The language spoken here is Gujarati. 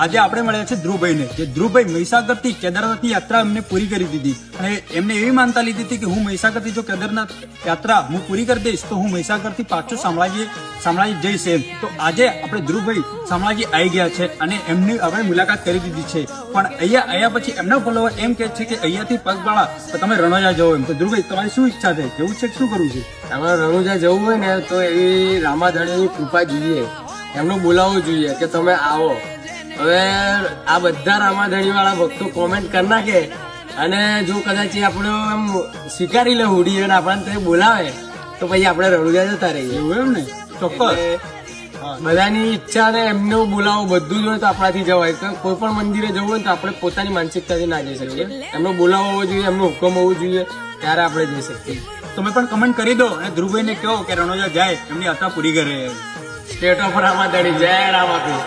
આજે આપણે મળ્યા છે ધ્રુવભાઈને, જે ધ્રુવભાઈ મહીસાગરથી કેદારનાથની યાત્રા એમને પૂરી કરી દીધી અને એમને એવી માનતા લીધી હતી કે હું મહીસાગરથી જો કેદારનાથ યાત્રા હું પૂરી કરી દઈશ તો હું મહીસાગરથી પાછો શામળાજી જઈશ એમ. તો આજે આપણે ધ્રુવભાઈ શામળાજી આવી ગયા છે અને એમની આપણે મુલાકાત કરી દીધી છે. પણ અહીંયા પછી એમના ફોલોવર એમ કહે છે કે અહીંયાથી પગપાળા તો તમે રણોજા જાઓ એમ. તો ધ્રુવભાઈ તમારી શું ઈચ્છા છે, કેવું છે કે શું કરવું છે? તમારે રણુજા જવું હોય ને તો એવી રામાધણીની કૃપા જોઈએ, એમનું બોલાવવું જોઈએ કે તમે આવો. હવે આ બધા રામાધણી વાળા ભક્તો કોમેન્ટ કરી નાખે અને જો કદાચ એ આપણો એમ સ્વીકારી લે હુડી અને આપણને તે બોલાવે તો પછી આપણે રણુજા જતા રહીએ. એવું એમ ને? ચોક્કસ. બધાની ઈચ્છા ને એમને બોલાવો બધું જ હોય તો આપણાથી જવાય. તો કોઈ પણ મંદિરે જવું હોય તો આપણે પોતાની માનસિકતાથી ના જઈ શકીએ. એમનો બોલાવો હોવો જોઈએ, એમનો હુકમ હોવો જોઈએ, ત્યારે આપણે જઈ શકીએ. તમે પણ કમેન્ટ કરી દો અને ધ્રુવભાઈને કહો કે રણોજા જાય, એમની યાત્રા પૂરી કરે. સ્ટેટ ઓફ રામાધણી, જય રામાપીર.